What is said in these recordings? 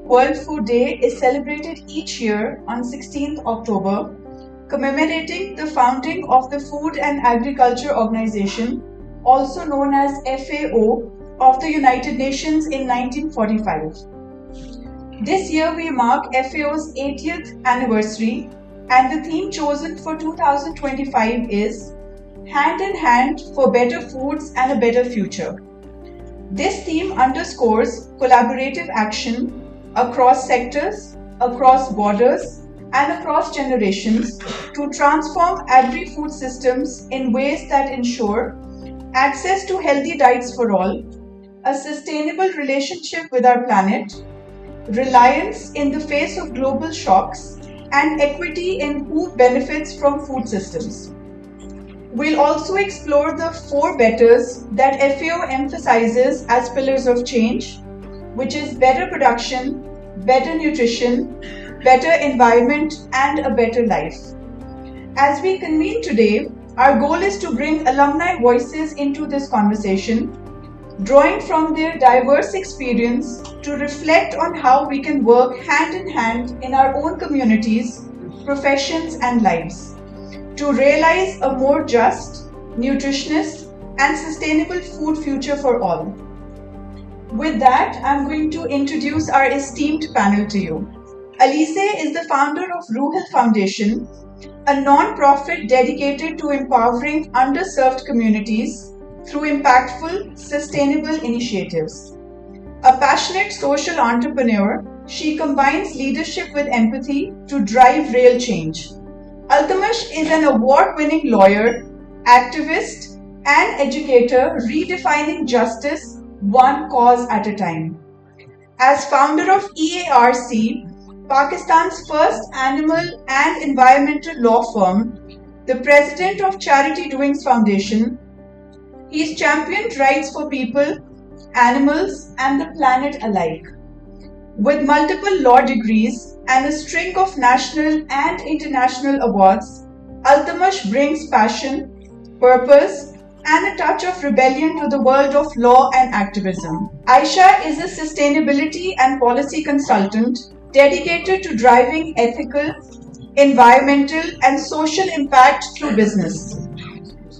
World Food Day is celebrated each year on 16th October, commemorating the founding of the Food and Agriculture Organization, also known as FAO, of the United Nations in 1945. This year we mark FAO's 80th anniversary, and the theme chosen for 2025 is Hand in Hand for Better Foods and a Better Future. This theme underscores collaborative action across sectors, across borders, and across generations to transform agri-food systems in ways that ensure access to healthy diets for all, a sustainable relationship with our planet, reliance in the face of global shocks, and equity in who benefits from food systems. We'll also explore the 4 betters that FAO emphasizes as pillars of change, which is better production, better nutrition, better environment, and a better life. As we convene today, our goal is to bring alumni voices into this conversation, drawing from their diverse experience to reflect on how we can work hand in hand in our own communities, professions, and lives to realize a more just, nutritious, and sustainable food future for all. With that, I'm going to introduce our esteemed panel to you. Alice is the founder of Ruhal Foundation, a non-profit dedicated to empowering underserved communities through impactful, sustainable initiatives. A passionate social entrepreneur, she combines leadership with empathy to drive real change. Altamash is an award-winning lawyer, activist, and educator redefining justice one cause at a time. As founder of EARC, Pakistan's first animal and environmental law firm, the president of Charity Doings Foundation, he's championed rights for people, animals, and the planet alike. With multiple law degrees and a string of national and international awards, Altamash brings passion, purpose, and a touch of rebellion to the world of law and activism. Aisha is a sustainability and policy consultant dedicated to driving ethical, environmental, and social impact through business.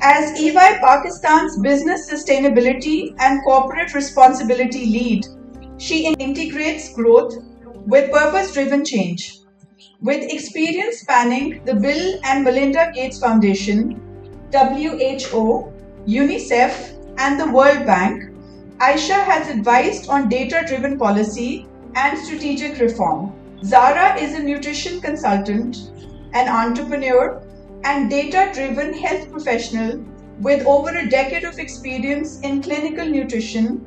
As EY Pakistan's business sustainability and corporate responsibility lead, she integrates growth with purpose-driven change. With experience spanning the Bill and Melinda Gates Foundation, WHO, UNICEF, and the World Bank, Aisha has advised on data-driven policy and strategic reform. Zara is a nutrition consultant, an entrepreneur, and data-driven health professional with over a decade of experience in clinical nutrition,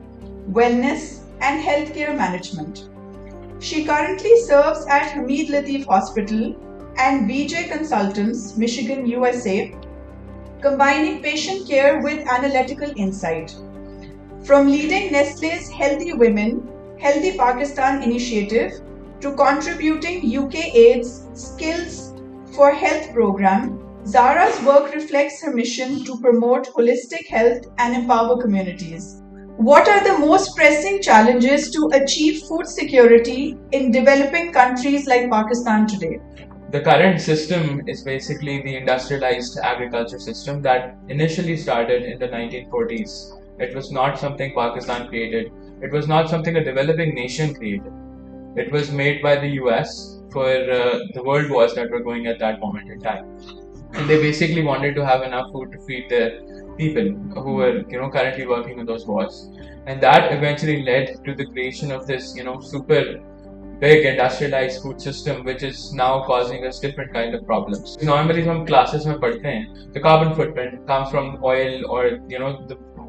wellness, and healthcare management. She currently serves at Hamid Latif Hospital and BJ Consultants, Michigan, USA, combining patient care with analytical insight. From leading Nestlé's Healthy Women, Healthy Pakistan initiative to contributing UKAID's Skills for Health program, Zara's work reflects her mission to promote holistic health and empower communities. What are the most pressing challenges to achieve food security in developing countries like Pakistan today? The current system is basically the industrialized agriculture system that initially started in the 1940s. It was not something Pakistan created. It was not something a developing nation created. It was made by the US for the world wars that were going at that moment in time. And they basically wanted to have enough food to feed their people who were currently working in those wars, and that eventually led to the creation of this super big industrialized food system, which is now causing us different kind of problems. Normally हम classes में पढ़ते हैं, the carbon footprint comes from oil or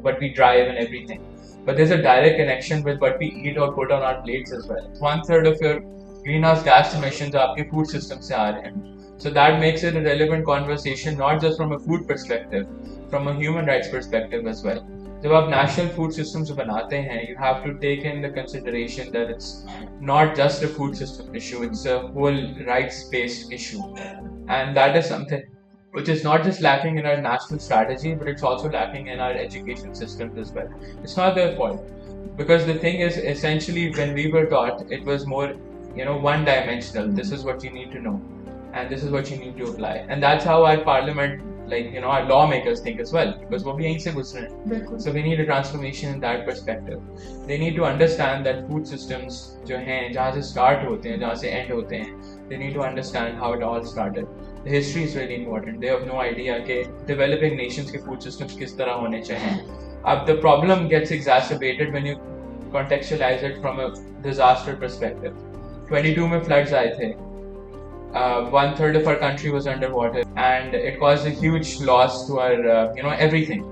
what we drive and everything, but there's a direct connection with what we eat or put on our plates as well. 1/3 of your greenhouse gas emissions आपके food system से आ रहे हैं. So that makes it a relevant conversation, not just from a food perspective, from a human rights perspective as well. जब आप national food systems बनाते हैं, you have to take in the consideration that it's not just a food system issue, it's a whole rights-based issue. And that is something which is not just lacking in our national strategy, but it's also lacking in our education systems as well. It's not their fault, because the thing is, essentially, when we were taught, it was more, one-dimensional. This is what you need to know, and this is what you need to apply, and that's how our parliament, our lawmakers think as well, because वो भी यहीं से गुजरे हैं. So we need a transformation in that perspective. They need to understand that food systems जो हैं, जहाँ से start होते हैं, जहाँ से end होते हैं, they need to understand how it all started. The history is really important. They have no idea कि developing nations के food systems किस तरह होने चाहिए. अब the problem gets exacerbated when you contextualize it from a disaster perspective. 22 में floods आए थे. 1/3 of our country was underwater, and it caused a huge loss to our, everything.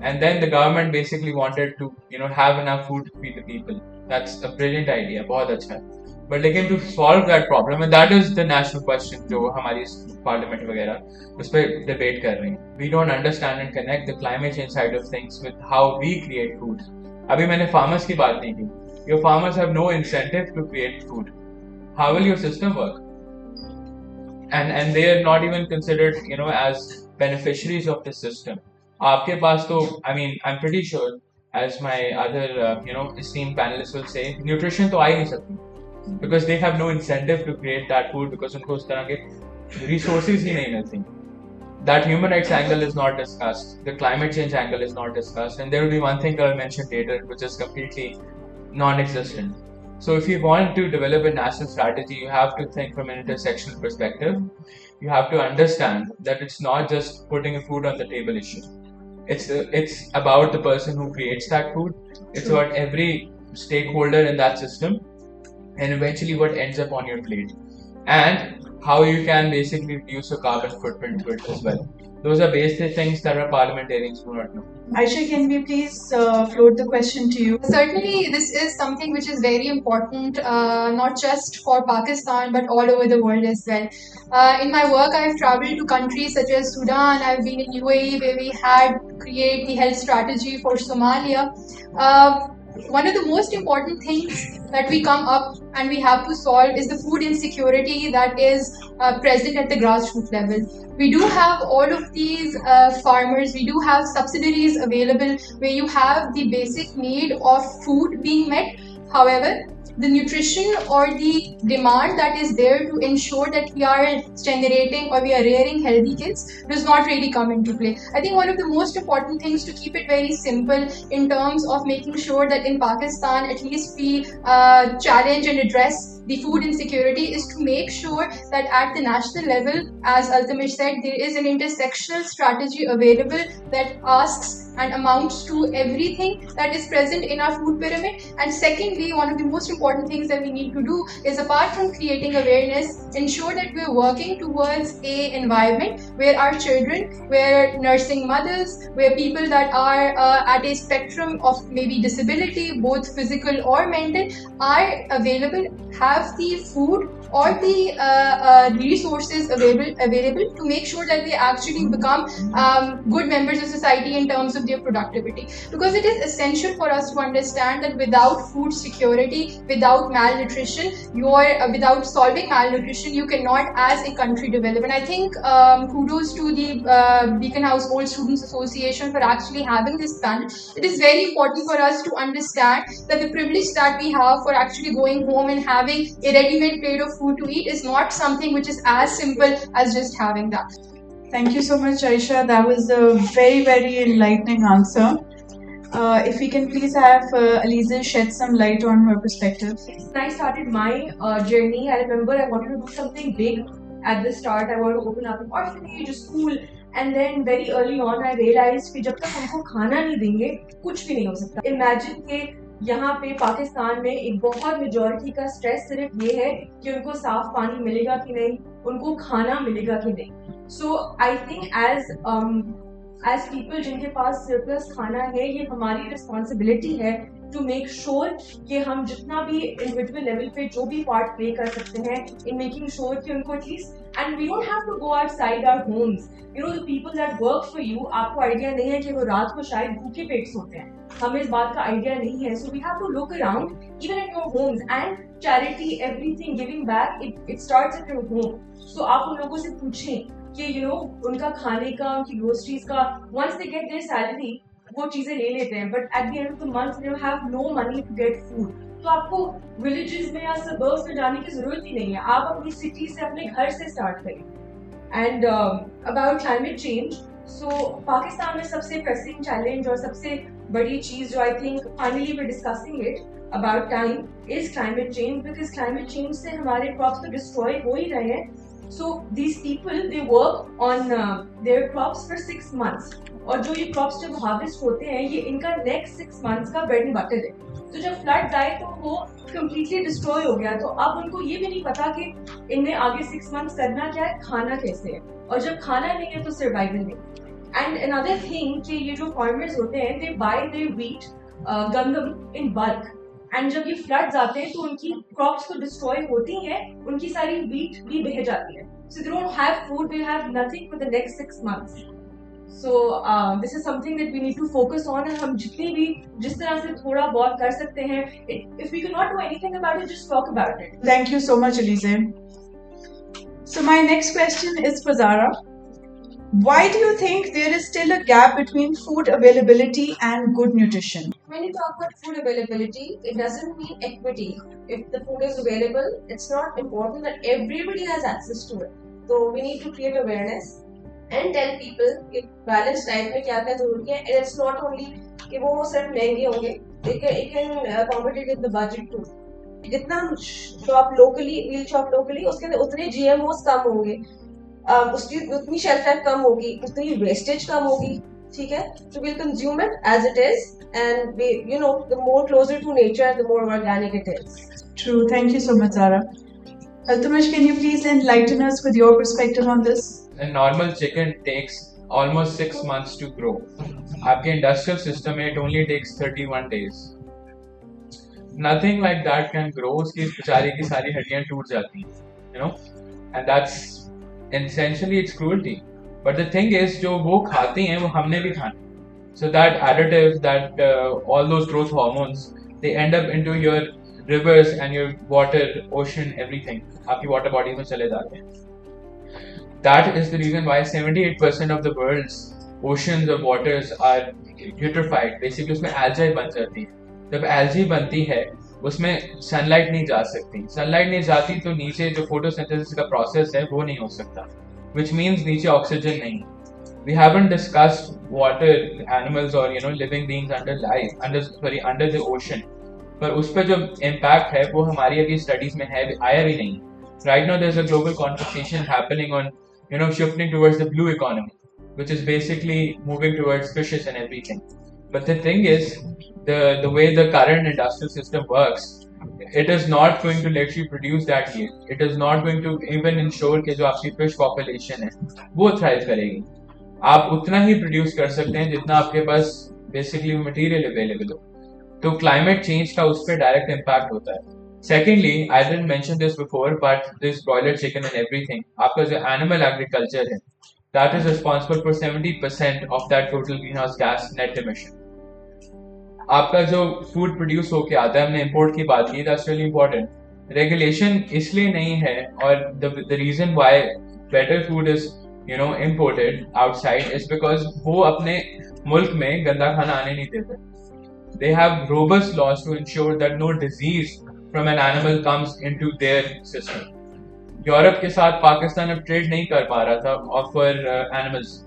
And then the government basically wanted to, have enough food to feed the people. That's a brilliant idea, बहुत अच्छा. But again, to solve that problem, and that is the national question, जो हमारी parliament वगैरह उस पर debate कर रहे हैं. We don't understand and connect the climate change side of things with how we create food. अभी मैंने farmers की बात नहीं की. Your farmers have no incentive to create food. How will your system work? And they are not even considered, as beneficiaries of the system. आपके पास तो, I'm pretty sure, as my other, esteemed panelists will say, nutrition तो आ ही नहीं सकती, because they have no incentive to create that food, because उनको उस तरह के resources ही नहीं मिलती. That human rights angle is not discussed. The climate change angle is not discussed. And there will be one thing I'll mention later, which is completely non-existent. So if you want to develop a national strategy, you have to think from an intersectional perspective. You have to understand that it's not just putting a food on the table issue. It's about the person who creates that food. It's about every stakeholder in that system, and eventually what ends up on your plate, and how you can basically reduce your carbon footprint to it as well. Those are basic things that our parliamentarians do not know. Aisha, can we please float the question to you? Certainly, this is something which is very important, not just for Pakistan, but all over the world as well. In my work, I've traveled to countries such as Sudan. I've been in UAE, where we had create the health strategy for Somalia. One of the most important things that we come up and we have to solve is the food insecurity that is present at the grassroots level. We do have all of these farmers, we do have subsidiaries available where you have the basic need of food being met. However, the nutrition or the demand that is there to ensure that we are generating or we are rearing healthy kids does not really come into play. I think one of the most important things, to keep it very simple in terms of making sure that in Pakistan at least we challenge and address the food insecurity, is to make sure that at the national level, as Altamish said, there is an intersectional strategy available that asks and amounts to everything that is present in our food pyramid. And secondly, one of the most important things that we need to do is, apart from creating awareness, ensure that we're working towards a environment where our children, where nursing mothers, where people that are at a spectrum of maybe disability, both physical or mental, are available, have the food or the resources available to make sure that they actually become good members of society in terms of their productivity. Because it is essential for us to understand that without food security, without malnutrition, without solving malnutrition, you cannot as a country develop. And I think kudos to the Beacon House Old Students Association for actually having this panel. It is very important for us to understand that the privilege that we have for actually going home and having a ready-made plate of food to eat is not something which is as simple as just having that. Thank you so much, Aisha. That was a very, very enlightening answer. If we can please have Aliza shed some light on her perspective. When I started my journey, I remember I wanted to do something big at the start. I wanted to open up an orphanage, a school, and then very early on I realized कि जब तक हमको खाना नहीं देंगे कुछ भी नहीं हो सकता. Imagine कि यहाँ पे पाकिस्तान में एक बहुत मेजॉरिटी का स्ट्रेस सिर्फ ये है कि उनको साफ पानी मिलेगा कि नहीं, उनको खाना मिलेगा कि नहीं. So I think as people जिनके पास surplus खाना है, ये हमारी responsibility है to make sure कि हम जितना भी individual level पे जो भी part play कर सकते हैं in making sure कि उनको at least, and we don't have to go outside our homes. You know, the people that work for you, आपको आइडिया नहीं है कि वो रात को शायद भूखे पेट सोते हैं. हमें इस बात का आइडिया नहीं है. So we have to look around even in your homes, and charity, everything, giving back, it starts at your home. So आप उन लोगों से पूछें कि उनका खाने का, उनकी ग्रोसरीज का, once they get their salary वो चीजें ले लेते हैं, but at the end of the month they have no money to get food. तो आपको विलेजेस में या सबर्ब्स में जाने की जरूरत ही नहीं है, आप अपनी सिटी से, अपने घर से स्टार्ट करें। And about climate change, so Pakistan में सबसे प्रेसिंग चैलेंज और सबसे बड़ी चीज जो I think finally we discussing it about time is climate change, because climate change से हमारे क्रॉप्स तो डिस्ट्रॉय हो ही रहे हैं। So these people they work on their crops for 6 months, और जो ये क्रॉप्स जब हार्वेस्ट होते हैं ये इनका नेक्स्ट 6 मंथ्स का ब्रेड एंड बटर है। तो जब फ्लड्स आए तो वो कम्प्लीटली डिस्ट्रॉय हो गया, तो अब उनको ये भी नहीं पता कि इनने आगे 6 मंथ्स करना क्या है, खाना कैसे है, और जब खाना नहीं है तो सर्वाइवल नहीं। एंड अनदर थिंग कि ये जो फार्मर्स होते हैं दे बाय देयर व्हीट, गंदम इन बल्क, एंड जब ये फ्लड्स आते हैं तो उनकी क्रॉप्स तो डिस्ट्रॉय होती हैं, उनकी सारी व्हीट भी बह जाती है। So they don't have food, they have nothing for the next 6 months. So this is something that we need to focus on, and हम जितनी भी जिस तरह से थोड़ा बहुत कर सकते हैं, if we can not do anything about it, just talk about it. Thank you so much, Elise. So my next question is for Zara. Why do you think there is still a gap between food availability and good nutrition? When you talk about food availability, it doesn't mean equity. If the food is available, it's not important that everybody has access to it. So we need to create awareness and tell people कि balanced diet में क्या क्या जरूरी है, and it's not only कि वो सिर्फ महंगे होंगे, it can accommodate with the budget too. जितना शॉप लोकली, मील शॉप लोकली, उसके अंदर उतने GMOs कम होंगे, उसकी उतनी शेल्फ लाइफ कम होगी, उतनी वेस्टेज कम होगी, ठीक है? So we'll consume it as it is, and we, the more closer to nature, the more organic it is. True. Thank you so much, Zara. Altamash, can you please enlighten us with your perspective on this? A normal chicken takes almost 6 months to grow. आपके industrial system में it only takes 31 days. Nothing like that can grow. उसकी बेचारे की सारी हड्डियाँ टूट जाती हैं, and that's essentially it's cruelty. But the thing is, जो वो खाते हैं वो हमने भी खाना। So that additive, that all those growth hormones, they end up into your rivers and your water, ocean, everything. आपकी water body में चले जाते हैं। That is the reason why 78% of the world's oceans or waters are eutrophied. Basically उसमें algae बन जाती है। जब algae बनती है उसमें सनलाइट नहीं जा सकती, सनलाइट नहीं जाती तो नीचे जो फोटोसिंथेसिस का प्रोसेस है वो नहीं हो सकता, which means नीचे ऑक्सीजन नहीं। We haven't discussed water animals or living beings under the ocean, पर उस पर जो impact है वो हमारी अभी स्टडीज में है, आया भी नहीं। Right now there's a global conversation happening on shifting towards the blue economy, which is basically moving towards fishes and everything. But the thing is, the way the current industrial system works, it is not going to let you produce that yield. It is not going to even ensure कि जो आपकी fish population है वो thrive करेगी। आप उतना ही produce कर सकते हैं जितना आपके पास basically material available हो। तो climate change का उस पर direct impact होता है। Secondly, I didn't mention this before, but this broiler chicken and everything, आपका जो animal agriculture है, that is responsible for 70% of that total greenhouse gas net emission. आपका जो फूड प्रोड्यूस होके आता है, हमने इंपोर्ट की बात की, दैट्स रियली इंपॉर्टेंट। रेगुलेशन इसलिए नहीं है, और the reason why better food is imported outside is because वो अपने मुल्क में गंदा खाना आने नहीं देते। They have robust laws to ensure that no disease from an animal comes into their system. Europe के साथ पाकिस्तान अब ट्रेड नहीं कर पा रहा था फॉर एनिमल्स,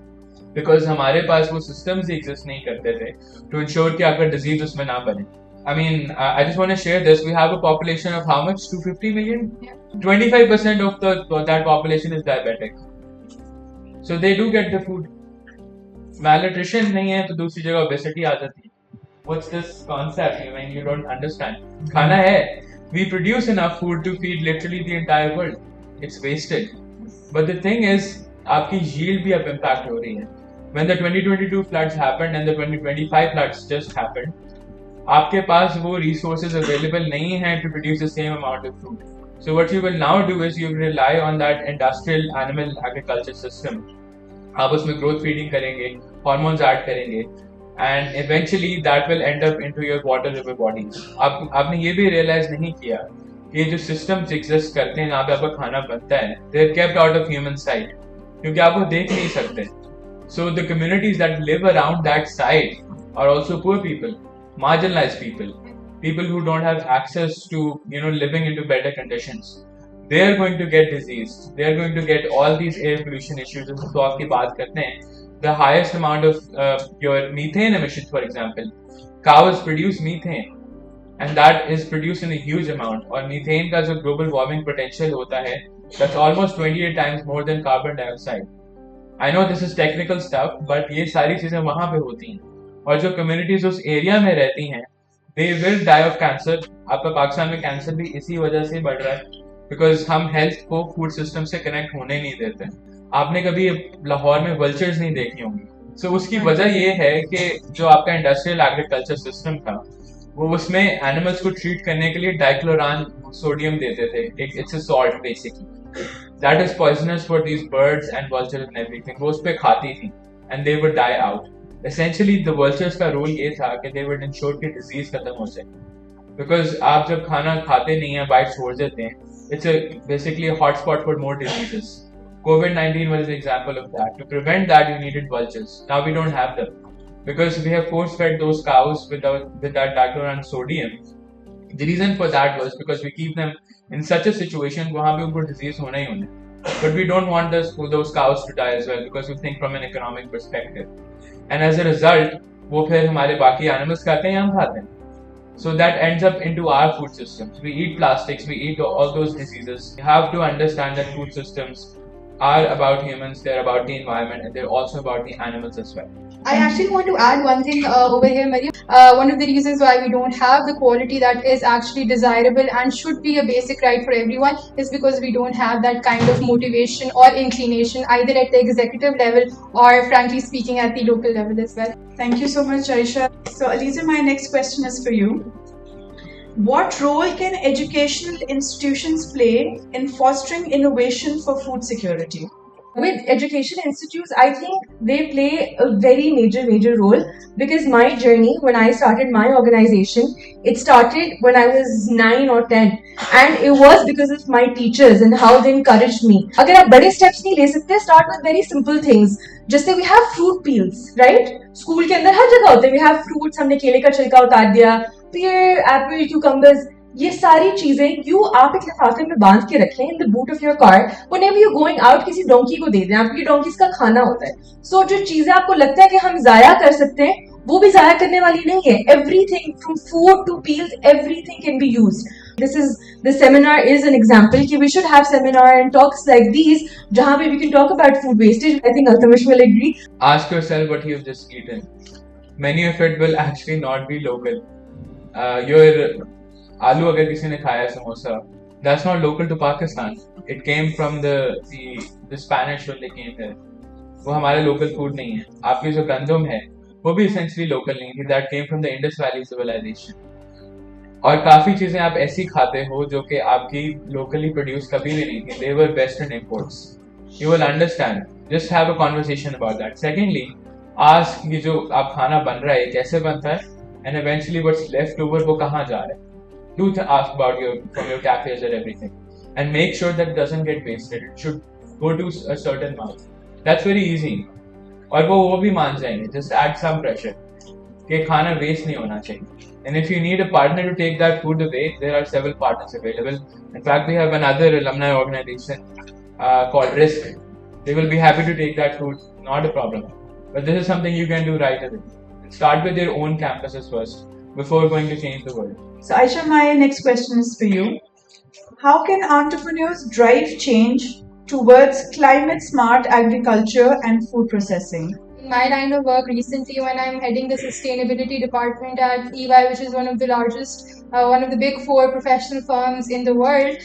बिकॉज हमारे पास वो सिस्टम्स एग्जिस्ट नहीं करते थे टू इंश्योर कि आपका डिजीज उसमें ना बने। I mean, I just want to share this. We have a population of how much? 250 million? Yeah. 25% of that population is diabetic. So they do get the food. Malnutrition नहीं है तो दूसरी जगह obesity आ जाती है। What's this concept? I mean, you don't understand. खाना है. We produce enough food to feed literally the entire world. It's wasted. But the thing is, आपकी yield भी अब impact हो रही है। When the 2022 floods happened and the 2025 floods just happened, आपके पास वो resources available नहीं हैं to produce the same amount of food. So what you will now do is you rely on that industrial animal agriculture system. आप उसमें growth feeding करेंगे, hormones add करेंगे, and eventually that will end up into your water river bodies. आपने ये भी realize नहीं किया कि जो systems exist करते हैं जहाँ पे आपका खाना बनता है, they're kept out of human sight. क्योंकि आप वो देख नहीं सकते. So the communities that live around that site are also poor people, marginalized people, people who don't have access to living into better conditions. They are going to get disease. They are going to get all these air pollution issues. तो आपकी बात करते हैं, the highest amount of your methane emissions, for example. Cows produce methane, and that is produced in a huge amount. और methane का जो global warming potential होता है, that's almost 28 times more than carbon dioxide. I know this is technical stuff, but ये सारी चीजें वहाँ पे होती हैं. और जो communities उस एरिया में रहती हैं, they will die of cancer. आपका पाकिस्तान में कैंसर भी इसी वजह से बढ़ रहा है, बिकॉज हम हेल्थ को फूड सिस्टम से कनेक्ट होने नहीं देते. आपने कभी लाहौर में वल्चर्स नहीं देखी होंगी. सो उसकी वजह ये है कि जो आपका इंडस्ट्रियल एग्रीकल्चर सिस्टम था, वो उसमें एनिमल्स को ट्रीट करने के लिए डाइक्लोरान सोडियम देते थे. It's a salt basically that is poisonous for these birds and vultures and everything. वो उस पे खाती थी and they would die out. Essentially the vultures का रोल ये था कि दे वुड इंश्योर कि डिजीज खत्म हो जाए, बिकॉज आप जब खाना खाते नहीं है, बाइट छोड़ देते हैं, it's basically a hotspot for more diseases. COVID-19 was an example of that. To prevent that, you needed vultures. Now we don't have them because we have force-fed those cows with that dicloran sodium. The reason for that was because we keep them in such a situation वहाँ पे उनको disease होना ही होना. But we don't want those cows to die as well because we think from an economic perspective. And as a result, वो फिर हमारे बाकी animals खाते हैं, हम खाते हैं. So that ends up into our food systems. We eat plastics, we eat all those diseases. You have to understand that food systems are about humans, they're about the environment, and they're also about the animals as well. I actually want to add one thing over here, Mariam. One of the reasons why we don't have the quality that is actually desirable and should be a basic right for everyone is because we don't have that kind of motivation or inclination either at the executive level or, frankly speaking, at the local level as well. Thank you so much, Aisha. So, Aliza, my next question is for you. What role can educational institutions play in fostering innovation for food security? With education institutes, I think they play a very major role, because my journey, when I started my organization, it started when I was 9 or 10, and it was because of my teachers and how they encouraged me. अगर आप बड़े steps नहीं ले सकते, start with very simple things. जैसे we have fruit peels, right? School के अंदर हर जगह होते हैं. We have fruits, हमने केले का छिलका उतार दिया, pear, apple, cucumbers. ये सारी चीजें आप एक लिफाफे में बांध के रखें in the boot of your car. Whenever you going out, किसी डोंकी को दे दें. आपकी डोंकी का खाना होता है. सो जो चीजें आपको लगता है कि हम जाया कर सकते हैं, वो भी जाया करने वाली नहीं है. Everything from food to peels, everything can be used. This seminar is an example कि we should have seminar and talks like these जहाँ पे we can talk about food wastage. I think Altamash will agree. Ask yourself what you've just eaten. Many of it will actually not be local. Your आलू अगर किसी ने खाया samosa, that's not local to Pakistan. It came from the Spanish when they came here. वो हमारा local food नहीं है. आपकी जो गंदम है वो भी essentially local नहीं थी. That came from the Indus Valley civilization. और काफी चीजें आप ऐसी खाते हो जो कि आपकी locally produced कभी भी नहीं थी. They were Western imports. You will understand. Just have a conversation about that. Secondly, ask ये जो आप खाना बन रहा है कैसे बनता है, and eventually what's left over वो कहाँ जा रहा है. Do ask about from your cafes and everything, and make sure that it doesn't get wasted. It should go to a certain mouth. That's very easy. और वो भी मान जाएंगे. Just add some pressure कि खाना waste नहीं होना चाहिए. And if you need a partner to take that food away, there are several partners available. In fact, we have another alumni organization called Risk. They will be happy to take that food. Not a problem. But this is something you can do right away. Start with your own campuses first before going to change the world. So, Aisha, my next question is for you. How can entrepreneurs drive change towards climate smart agriculture and food processing? In my line of work recently, when I'm heading the sustainability department at EY, which is one of the largest, one of the big 4 professional firms in the world,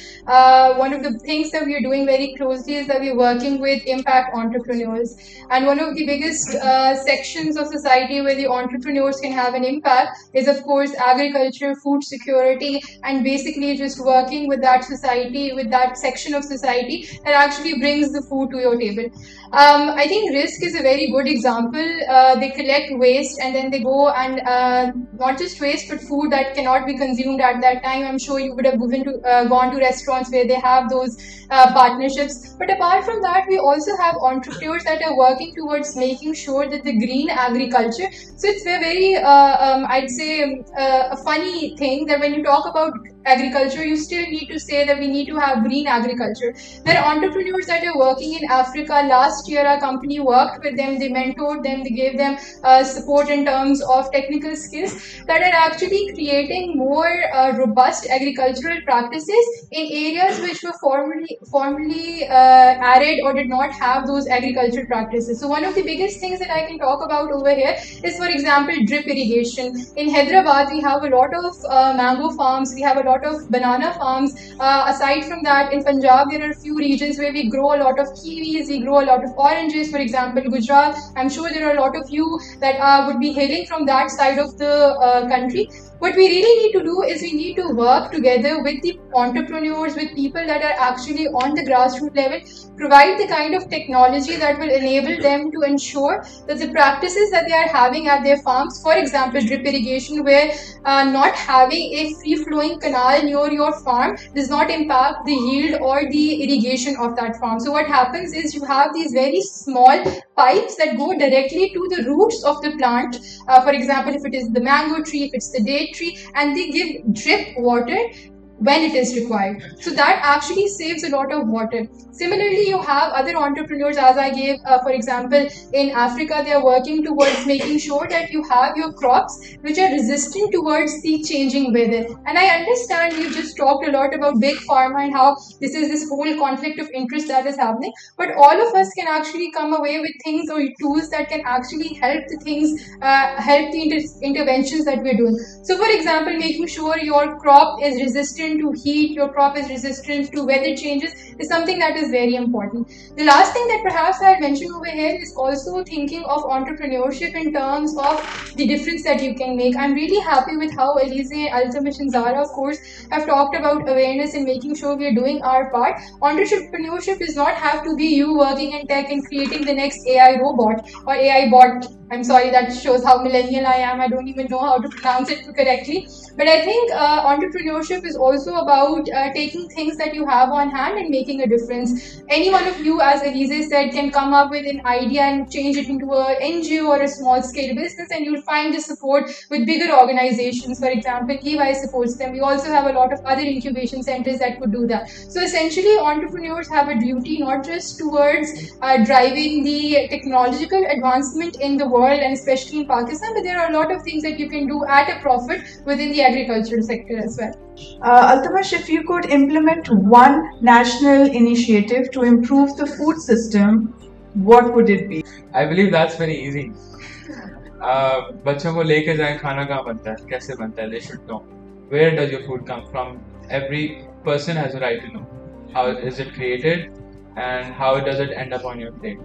one of the things that we are doing very closely is that we're working with impact entrepreneurs. And one of the biggest sections of society where the entrepreneurs can have an impact is, of course, agriculture, food security, and basically just working with that society, with that section of society that actually brings the food to your table. I think Risk is a very good example. They collect waste and then they go and not just waste but food that cannot be consumed consumed at that time. I'm sure you would have gone to restaurants where they have those partnerships. But apart from that, we also have entrepreneurs that are working towards making sure that the green agriculture. So it's a very, I'd say, a funny thing that when you talk about agriculture, you still need to say that we need to have green agriculture. There are entrepreneurs that are working in Africa. Last year, our company worked with them, they mentored them, they gave them support in terms of technical skills that are actually creating more robust agricultural practices in areas which were formerly arid or did not have those agricultural practices. So one of the biggest things that I can talk about over here is, for example, drip irrigation. In Hyderabad, we have a lot of mango farms, we have a lot of banana farms. Aside from that, in Punjab, there are a few regions where we grow a lot of kiwis, we grow a lot of oranges. For example, Gujarat, I'm sure there are a lot of you that would be hailing from that side of the country. What we really need to do is we need to work together with the entrepreneurs, with people that are actually on the grassroots level, provide the kind of technology that will enable them to ensure that the practices that they are having at their farms, for example, drip irrigation, where not having a free-flowing canal near your farm does not impact the yield or the irrigation of that farm. So what happens is you have these very small pipes that go directly to the roots of the plant. For example, if it is the mango tree, if it's the date tree, and they give drip water when it is required. So that actually saves a lot of water. Similarly, you have other entrepreneurs, as I gave, for example, in Africa, they are working towards making sure that you have your crops which are resistant towards the changing weather. And I understand you just talked a lot about big pharma and how this is this whole conflict of interest that is happening, but all of us can actually come away with things or tools that can actually help the things, help the interventions that we're doing. So for example, making sure your crop is resistant to heat, your crop is resistant to weather changes is something that is very important. The last thing that perhaps I had mentioned over here is also thinking of entrepreneurship in terms of the difference that you can make. I'm really happy with how Elise, Altamash and Zara, of course, have talked about awareness and making sure we are doing our part. Entrepreneurship does not have to be you working in tech and creating the next AI robot or AI bot. I'm sorry, that shows how millennial I am. I don't even know how to pronounce it correctly. But I think entrepreneurship is also about taking things that you have on hand and making a difference. Any one of you, as Elise said, can come up with an idea and change it into an NGO or a small scale business, and you'll find the support with bigger organizations. For example, EY supports them. We also have a lot of other incubation centers that could do that. So essentially, entrepreneurs have a duty not just towards driving the technological advancement in the world and especially in Pakistan, but there are a lot of things that you can do at a profit within the agricultural sector as well. Altamash, if you could implement one national initiative to improve the food system, what would it be? I believe that's very easy. बच्चों को लेके जाएं खाना कहाँ बनता है, कैसे बनता है, they should know. Where does your food come from? Every person has a right to know. How is it created and how does it end up on your plate?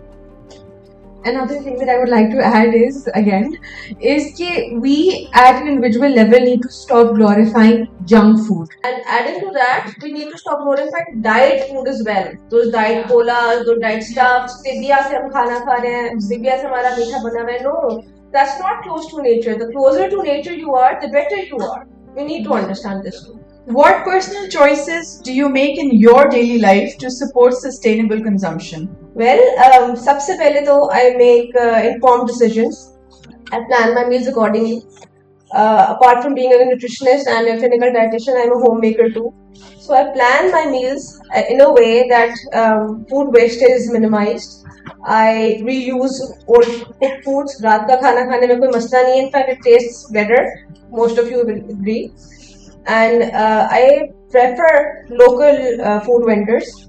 Another thing that I would like to add is that we at an individual level need to stop glorifying junk food. And adding to that, we need to stop glorifying diet food as well. Those diet colas, those diet stuffs, Divya se hum khana kha rahe hain, Divya se hamara meetha bana hua hai. No, that's not close to nature. The closer to nature you are, the better you are. We need to understand this too. What personal choices do you make in your daily life to support sustainable consumption? Well, सबसे पहले तो I make informed decisions. I plan my meals accordingly. Apart from being a nutritionist and a clinical dietitian, I'm a homemaker too. So I plan my meals in a way that food wastage is minimized. I reuse old cooked foods. रात का खाना खाने में कोई मसला नहीं है. In fact, it tastes better. Most of you will agree. And I prefer local food vendors.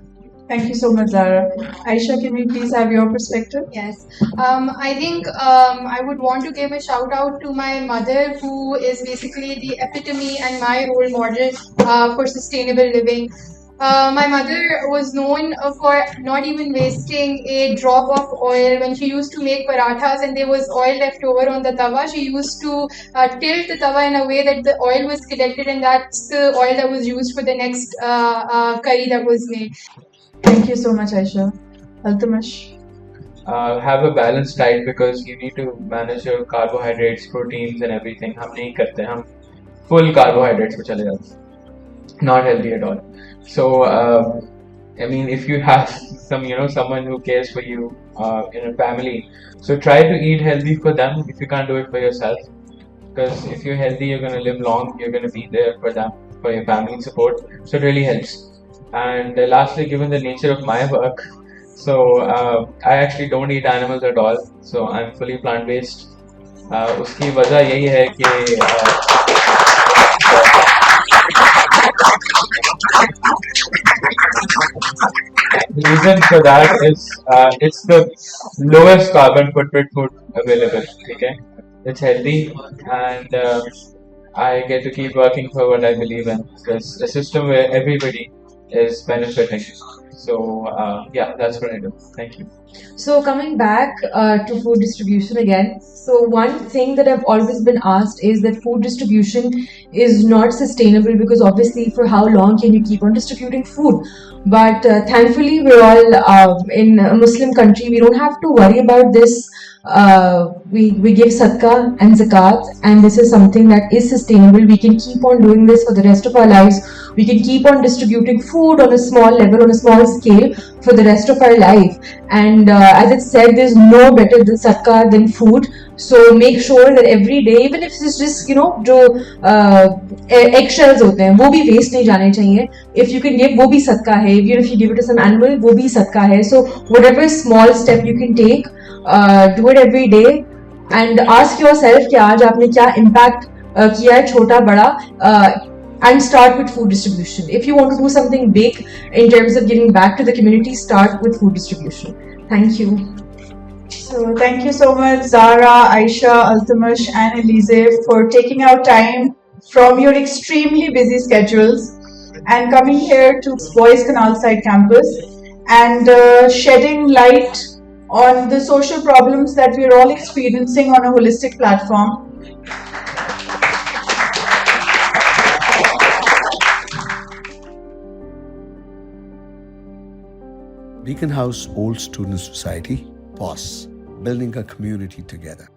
Thank you so much, Zara. Aisha, can we please have your perspective? Yes, I think I would want to give a shout out to my mother, who is basically the epitome and my role model for sustainable living. My mother was known for not even wasting a drop of oil. When she used to make parathas and there was oil left over on the tawa, she used to tilt the tawa in a way that the oil was collected, and that's the oil that was used for the next curry that was made. Thank you so much, Aisha. Altamash. Have a balanced diet because you need to manage your carbohydrates, proteins and everything. हम नहीं करते, हम full carbohydrates पे चले जाते हैं. Not healthy at all. So I mean, if you have someone who cares for you in a family, so try to eat healthy for them if you can't do it for yourself. Because if you're healthy, you're gonna live long. You're gonna be there for them, for your family support. So it really helps. And lastly, given the nature of my work, so I actually don't eat animals at all. So I'm fully plant-based. उसकी वजह यही है कि the reason for that is it's the lowest carbon footprint food available. Okay, it's healthy, and I get to keep working for what I believe in. It's a system where everybody is benefiting. So yeah, that's what I do. Thank you. So coming back to food distribution again. So one thing that I've always been asked is that food distribution is not sustainable because obviously for how long can you keep on distributing food? But thankfully we're all in a Muslim country. We don't have to worry about this. We give sadaqah and zakat, and this is something that is sustainable. We can keep on doing this for the rest of our lives. We can keep on distributing food on a small level, on a small scale for the rest of our life. And as it said, there's no better than sadaqah than food. So make sure that every day, even if it's just जो eggshells होते हैं वो भी waste नहीं जाने चाहिए. If you can give, वो भी सदका है. Even if you give it to some animal, वो भी सदका है. So whatever small step you can take, do it every day and ask yourself कि आज आपने क्या impact किया है, छोटा बड़ा, and start with food distribution. If you want to do something big in terms of giving back to the community, start with food distribution. Thank you. So thank you so much, Zara, Aisha, Altamash, and Elise for taking out time from your extremely busy schedules and coming here to Boys Canal Side campus and shedding light on the social problems that we are all experiencing on a holistic platform. Beacon House Old Student Society, POS, building a community together.